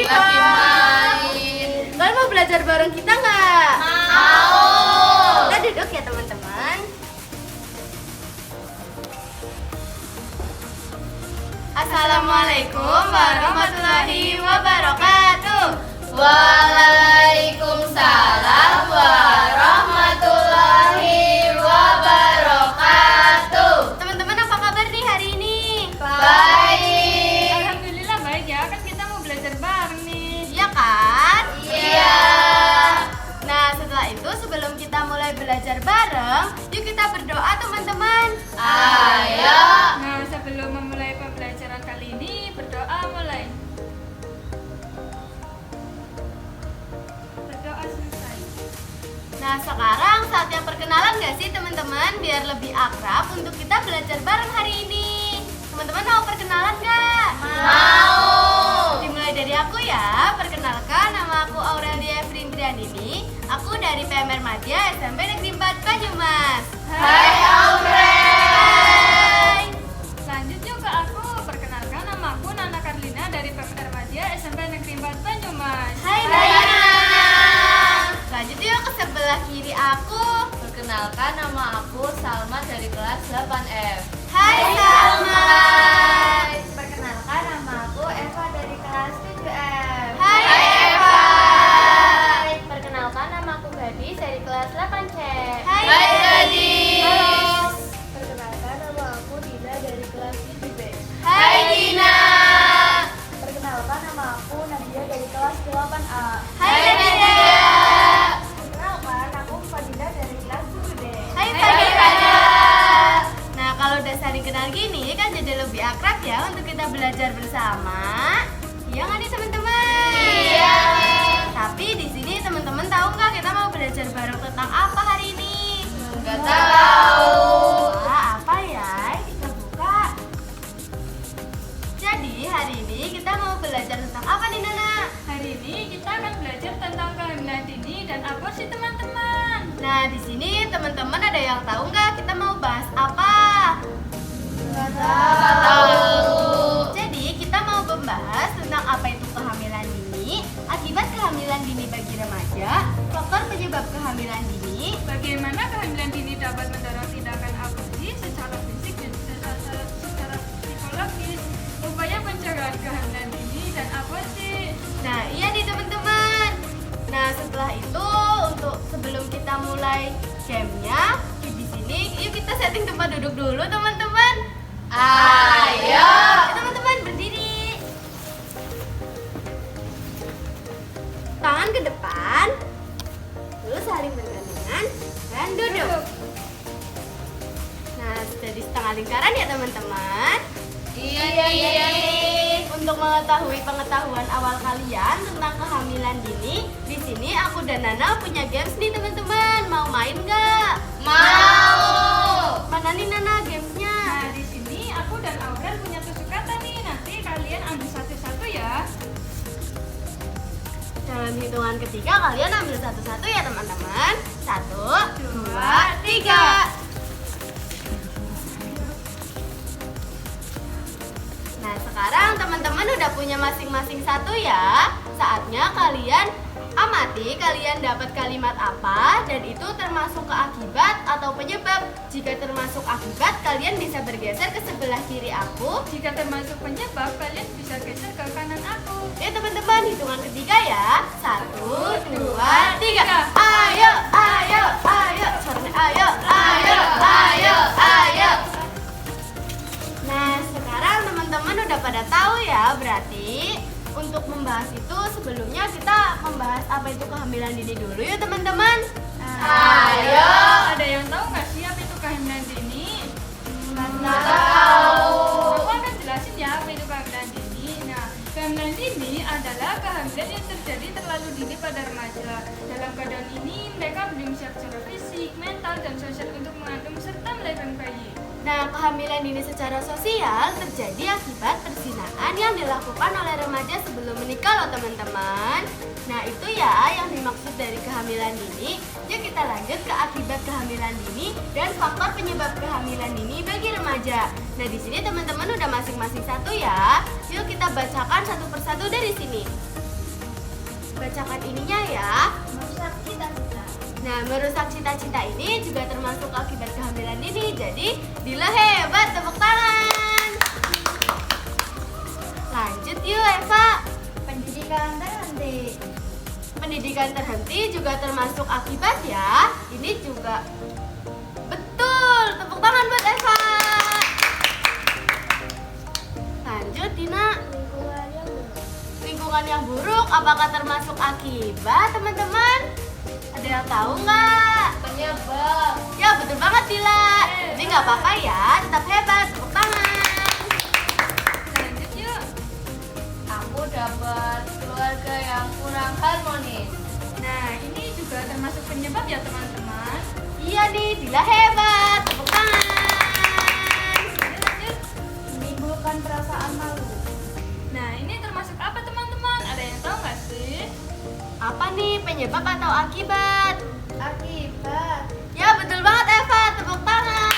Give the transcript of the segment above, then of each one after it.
lagi main. Kalian mau belajar bareng kita nggak? Mau. Kita duduk ya teman-teman. Assalamualaikum warahmatullahi wabarakatuh. Waalaikumsalam warahmatullahi wabarakatuh. Teman-teman apa kabar nih hari ini? Baik. Alhamdulillah baik ya, kan kita mau belajar bareng nih. Iya kan? Iya. Nah setelah itu sebelum kita mulai belajar bareng, yuk kita berdoa teman-teman. Ayo. Nah, sebelum memulai pembelajaran kali ini, berdoa mulai. Berdoa selesai. Nah sekarang saatnya perkenalan gak sih teman-teman? Biar lebih akrab untuk kita belajar bareng hari ini. Teman-teman mau perkenalan gak? Mau. Dimulai dari aku ya. Perkenalkan, nama aku Aurelia Frintrianini. Aku dari PMR Madya SMP Negeri 4 Banyumas. Hai Aurel. Hai. Lanjut yuk ke aku. Perkenalkan, nama aku Nana Karlina dari PMR Madya SMP Negeri 4 Banyumas. Hai Hai Nana. Nana. Lanjut yuk ke sebelah kiri aku. Perkenalkan, nama aku Salma dari kelas 8F. Hai Salma. Perkenalkan, nama aku Eva dari kelas 7F. Hai Hai Eva. Perkenalkan, nama aku Gadis dari kelas 8C. Hai Gadis. Perkenalkan, nama aku Dina dari kelas 7B. Hai Dina. Perkenalkan, nama aku Nadia dari kelas 8A. Hai Nadia. Perkenalkan, aku Fadila dari kelas 7D. Hai Hai, Fadila. Fadila. Nah kalau udah saling kenal gini kan jadi lebih akrab ya untuk kita belajar bersama. Iya nggak nih teman-teman? Iya. Tapi di sini teman-teman tahu nggak kita mau belajar bareng tentang apa hari ini? Nggak tahu. Wah, apa ya? Kita buka. Jadi hari ini kita mau belajar tentang apa nih Nana? Hari ini kita akan belajar tentang kehamilan dini dan aborsi teman-teman. Nah di sini teman-teman ada yang tahu nggak kita mau bahas apa? Nggak tahu. Jadi kita mau membahas tentang apa itu kehamilan dini, akibat kehamilan dini bagi remaja, faktor penyebab kehamilan dini, Bagaimana kehamilan dini dapat mendorong tindakan aborsi secara fisik dan secara psikologis, upaya pencegahan kehamilan dini dan aborsi. Nah iya nih teman-teman. Nah setelah itu untuk sebelum kita mulai gamenya di sini, yuk kita setting tempat duduk dulu teman-teman. Ayo. Teman-teman berdiri. Tangan ke depan. Lalu saling bergandengan dan duduk. Nah, sudah di setengah lingkaran ya teman-teman. Iya. Untuk mengetahui pengetahuan awal kalian tentang kehamilan dini, di sini aku dan Nana punya games nih teman-teman. Mau main nggak? Mau. Mana nih Nana gamesnya? Nah, di sini aku dan Aurel punya tusuk kata nih. Nanti kalian ambil satu-satu ya. Dalam hitungan ketiga kalian ambil satu-satu ya teman-teman. 1, 2, 3. Nah sekarang teman-teman udah punya masing-masing satu ya. Saatnya kalian amati kalian dapat kalimat apa dan itu termasuk keakibat atau penyebab. Jika termasuk akibat kalian bisa bergeser ke sebelah kiri aku. Jika termasuk penyebab, kalian bisa geser ke kanan aku. Ya teman-teman hitungan ketiga ya. 1, 2, 3. Ayo, ayo, ayo. Sorry, ayo, ayo, ayo, ayo. Nah sekarang teman-teman udah pada tahu ya. Berarti untuk membahas itu sebelumnya kita membahas apa itu kehamilan dini dulu ya teman-teman. Ayo. Ada yang tahu nggak sih apa itu kehamilan dini? Nggak tahu. Aku akan jelasin ya apa itu kehamilan dini. Nah, kehamilan dini adalah kehamilan yang terjadi terlalu dini pada remaja. Dalam keadaan ini, mereka belum siap secara fisik, mental, dan sosial untuk mengandung serta melahirkan bayi. Nah, kehamilan dini secara sosial terjadi akibat perzinahan yang dilakukan oleh remaja sebelum menikah loh teman-teman. Nah, itu ya yang dimaksud dari kehamilan dini. Yuk kita lanjut ke akibat kehamilan dini dan faktor penyebab kehamilan dini bagi remaja. Nah, di sini teman-teman udah masing-masing satu ya. Yuk kita bacakan satu persatu dari sini. bacakan ininya ya. Merusak cita-cita. Nah, merusak cita-cita ini juga termasuk akibat kehamilan dini. Jadi, Dila hebat, tepuk tangan. Lanjut yuk Eva. Pendidikan terhenti. Pendidikan terhenti juga termasuk akibat ya. Ini juga betul. Tepuk tangan buat Eva. Lanjut Dina. Lingkungan yang buruk. Lingkungan yang buruk apakah termasuk akibat teman-teman? Ada yang tahu nggak? Penyebab. Ya betul banget Dila. Jadi nggak apa-apa ya, tetap hebat. Tepuk tangan. Lanjut yuk. Aku dapat keluarga yang kurang harmonis. Nah, ini juga termasuk penyebab ya teman-teman. Iya nih, Dila hebat. Tepuk tangan. Lanjut. Menimbulkan perasaan malu. Nah, ini termasuk apa teman-teman? Ada yang tahu nggak sih? Apa nih, penyebab atau akibat? Akibat. Ya betul banget Eva. Tepuk tangan.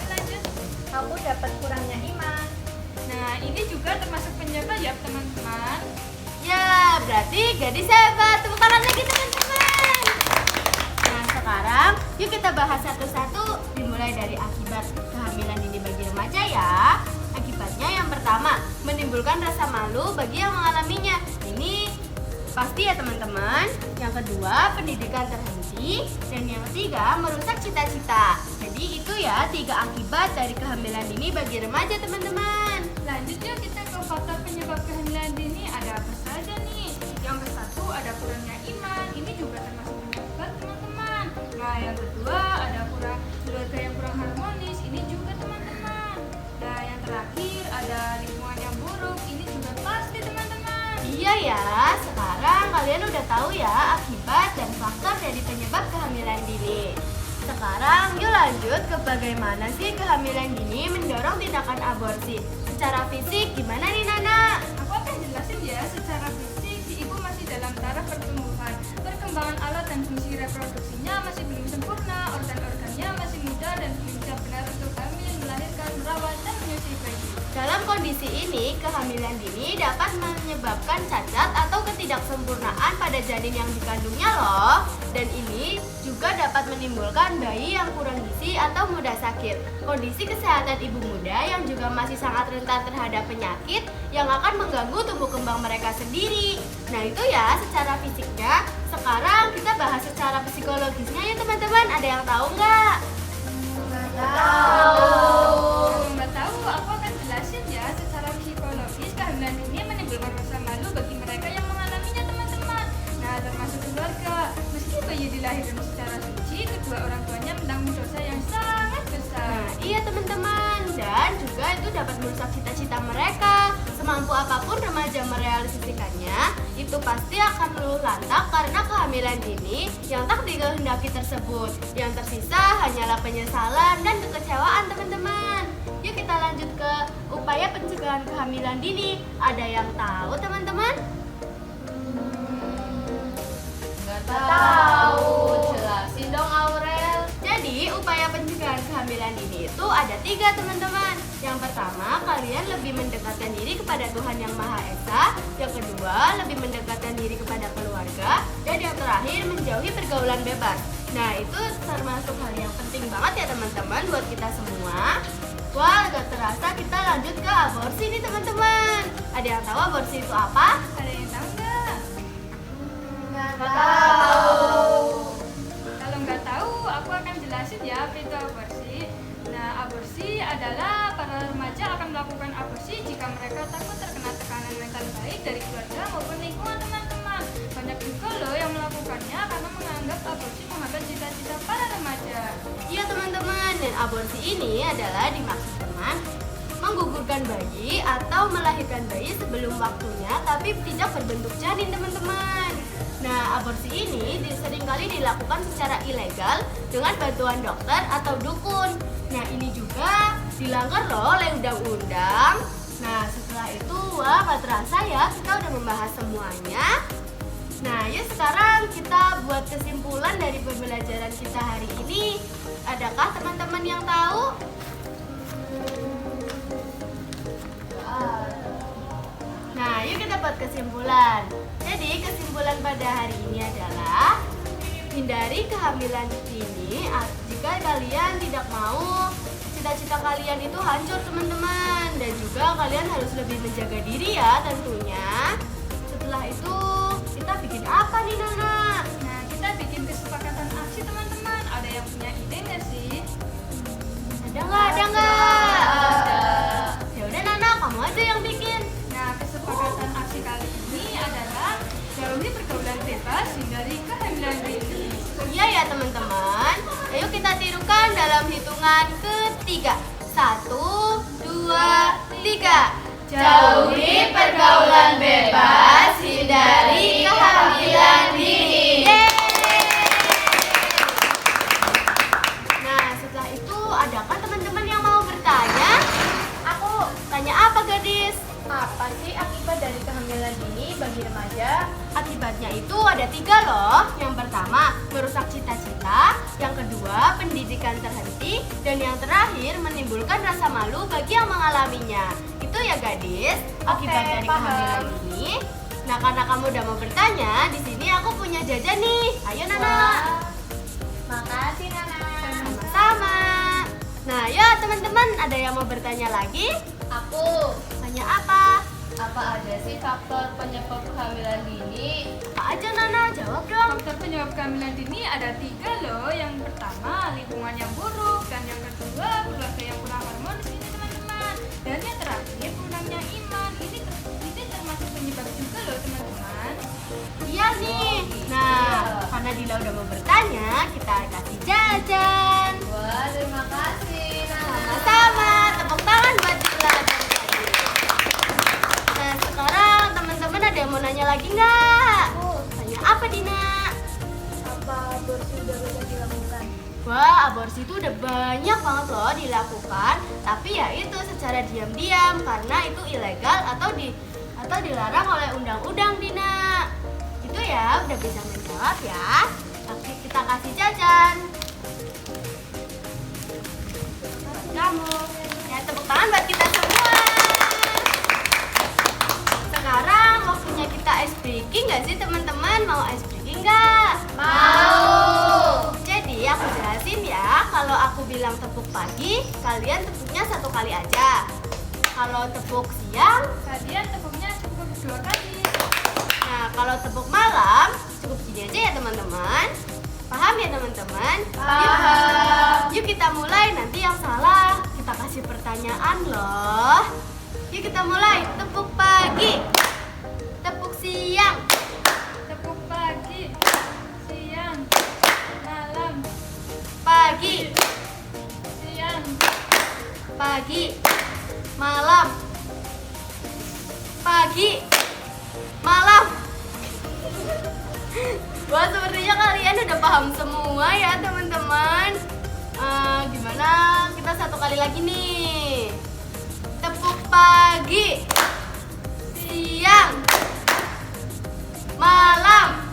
Lanjut. Aku dapat kurangnya iman. Nah, ini juga termasuk penyebab ya teman-teman. Ya, berarti gadis hebat. Tepuk tangan lagi teman-teman. Nah, sekarang yuk kita bahas satu-satu, dimulai dari akibat kehamilan dini bagi remaja ya. Akibatnya yang pertama, menimbulkan rasa malu bagi yang mengalaminya. Ini pasti ya teman-teman. Yang kedua, pendidikan terhenti. Dan yang ketiga, merusak cita-cita. Jadi itu ya 3 akibat dari kehamilan dini bagi remaja teman-teman. Lanjut yuk kita ke faktor penyebab kehamilan dini. Ada apa saja nih? Yang ke satu ada kurangnya iman. Ini juga termasuk penyebab teman-teman. Nah, yang kedua ada keluarga yang kurang harmonis. Ini juga teman-teman. Nah, yang terakhir ada lingkungan yang buruk. Ini juga pasti teman-teman. Iya ya, sekarang kalian udah tahu ya akibat dan faktor dari penyebab kehamilan dini. Sekarang yuk lanjut ke bagaimana sih kehamilan dini mendorong tindakan aborsi. Secara fisik gimana nih Nana? Aku akan jelasin ya, secara fisik si ibu masih dalam taraf pertumbuhan. Perkembangan alat dan fungsi reproduksinya masih belum sempurna, organ-organnya masih muda dan belum siap benar untuk hamil, melahirkan, merawat, dan menyusui bayi. Dalam kondisi ini, kehamilan dini dapat menyebabkan cacat atau ketidaksempurnaan pada janin yang dikandungnya loh. Dan ini juga dapat menimbulkan bayi yang kurang gizi atau mudah sakit. Kondisi kesehatan ibu muda yang juga masih sangat rentan terhadap penyakit yang akan mengganggu tumbuh kembang mereka sendiri. Nah itu ya secara fisiknya. Sekarang kita bahas secara psikologisnya ya teman-teman. Ada yang tahu nggak? Kalau nggak tahu, aku akan jelasin ya. Secara psikologis, kehamilan ini menimbulkan rasa malu bagi mereka yang mengalaminya teman-teman. Nah, termasuk keluarga. Meski bayi dilahirkan secara suci, kedua orang tuanya menanggung dosa yang sangat besar. Nah, iya teman-teman, dan juga itu dapat merusak cita-cita mereka. Semampu apapun remaja merealisasikannya, itu pasti akan luluh lantak karena kehamilan dini yang tak dikehendaki tersebut. Yang tersisa hanyalah penyesalan dan kekecewaan teman-teman. Yuk kita lanjut ke upaya pencegahan kehamilan dini. Ada yang tahu teman-teman? Nggak tahu. Jelasin dong Aurel. Jadi upaya pencegahan kehamilan dini itu ada 3 teman-teman. Yang pertama, kalian lebih mendekatkan diri kepada Tuhan Yang Maha Esa. Yang kedua, lebih mendekatkan diri kepada keluarga. Dan yang terakhir, menjauhi pergaulan bebas. Nah itu termasuk hal yang penting banget ya teman-teman buat kita semua. Wah gak terasa kita lanjut ke aborsi nih teman-teman. Ada yang tahu aborsi itu apa? Ada yang tahu nggak? Nggak tahu. Kalau nggak tahu, aku akan jelasin ya apa itu aborsi. Nah, aborsi adalah para remaja akan melakukan aborsi jika mereka takut terkena tekanan mental baik dari keluarga maupun lingkungan teman-teman. Banyak juga loh yang melakukannya karena menganggap aborsi menghambat cita-cita para remaja. Iya teman-teman, dan aborsi ini adalah dimaksud teman menggugurkan bayi atau melahirkan bayi sebelum waktunya tapi tidak berbentuk janin teman-teman. Nah, aborsi ini seringkali dilakukan secara ilegal dengan bantuan dokter atau dukun. Nah, ini juga dilanggar loh oleh undang-undang. Nah, setelah itu, wah gak terasa ya kita udah membahas semuanya. Nah, yuk sekarang kita buat kesimpulan dari pembelajaran kita hari ini. Adakah teman-teman yang tahu? Nah, yuk kita kita buat kesimpulan. Jadi kesimpulan pada hari ini adalah hindari kehamilan dini jika kalian tidak mau cita-cita kalian itu hancur teman-teman. Dan juga kalian harus lebih menjaga diri ya tentunya. Setelah itu kita bikin apa nih Nana? Nah, kita bikin kesepakatan aksi teman-teman. Ada yang punya ide nggak sih? Ada nggak? Ya udah Nana, kamu aja yang bikin. Nah, kesepakatan aksi kali ini adalah jauhi pergaulan bebas, hindari kehamilan dini. Iya ya teman-teman. Ayo kita tirukan dalam hitungan ketiga. 1, 2, 3. Jauhi pergaulan bebas, hindari kehamilan dini. Yeay. Nah, setelah itu adakah teman-teman yang mau bertanya? Aku, Tanya apa gadis? apa sih akibat dari kehamilan dini bagi remaja? Akibatnya itu ada 3 loh. Yang pertama, merusak cita-cita. Yang kedua, pendidikan terhenti. Dan yang terakhir, menimbulkan rasa malu bagi yang mengalaminya. Itu ya gadis, akibat Oke, dari paham. kehamilan ini. Nah, karena kamu udah mau bertanya, di sini aku punya jajan nih. Ayo Nana. Wah, makasih Nana. Sama-sama. Nah, ya teman-teman, ada yang mau bertanya lagi? Aku, Tanya apa? apa aja sih faktor penyebab kehamilan dini? Apa aja Nana? Jawab dong. Faktor penyebab kehamilan dini ada 3 loh. Yang pertama, lingkungan yang buruk. Dan yang kedua, keluarga yang kurang harmonis ini teman-teman. Dan yang terakhir, kurangnya iman. Ini termasuk penyebab juga loh teman-teman. Iya nih. Nah, karena Dila udah mau bertanya, kita kasih jajan. Wah, terima kasih. Sama-sama. Tepuk tangan buat Dila dan Kak. Nah, sekarang teman-teman ada yang mau nanya lagi nggak? Tanya apa Dina? Apa aborsi sudah bisa dilakukan? Wah, aborsi itu udah banyak banget loh dilakukan, tapi ya itu secara diam-diam karena itu ilegal atau dilarang oleh undang-undang Dina. Itu ya udah bisa menjawab ya. Oke, kita kasih jajan. Buat kamu. Ya, tepuk tangan buat kita semua. Sekarang waktunya kita ice breaking nggak sih teman-teman? Mau ice breaking nggak? Mau. Jadi aku jelasin ya, kalau aku bilang tepuk pagi, kalian tepuknya 1 kali aja. Kalau tepuk siang, Kalian tepuknya cukup 2 kali. nah kalau tepuk malam, cukup gini aja ya teman-teman. Paham ya teman-teman? Yuk kita mulai, nanti yang salah kita kasih pertanyaan loh. Yuk kita mulai, tepuk pagi, tepuk siang, Tepuk pagi, siang, malam, pagi, siang, pagi, malam, pagi, malam. Wah, sepertinya kalian udah paham semua ya teman-teman. Gimana? Kita 1 kali lagi nih. Tepuk pagi, siang, malam,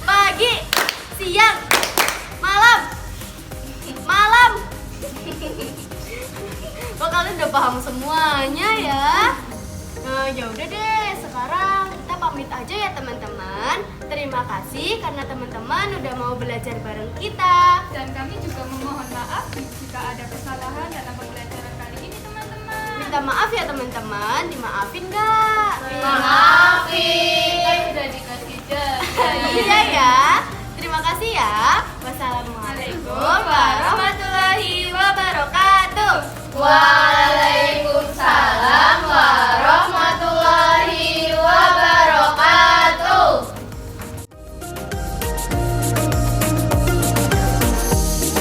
pagi, siang, malam, malam. Kok kalian udah paham semuanya ya? Nah, ya udah deh, sekarang kita pamit aja ya teman-teman. Terima kasih karena teman-teman udah mau belajar bareng kita. Dan kami juga memohon maaf jika ada kesalahan dalam pembelajaran kali ini teman-teman. Minta maaf ya teman-teman, dimaafin nggak? Maafin. Kan sudah dikasih jajan. Iya ya. Terima kasih ya. Wassalamualaikum warahmatullahi wabarakatuh. Waalaikumsalam.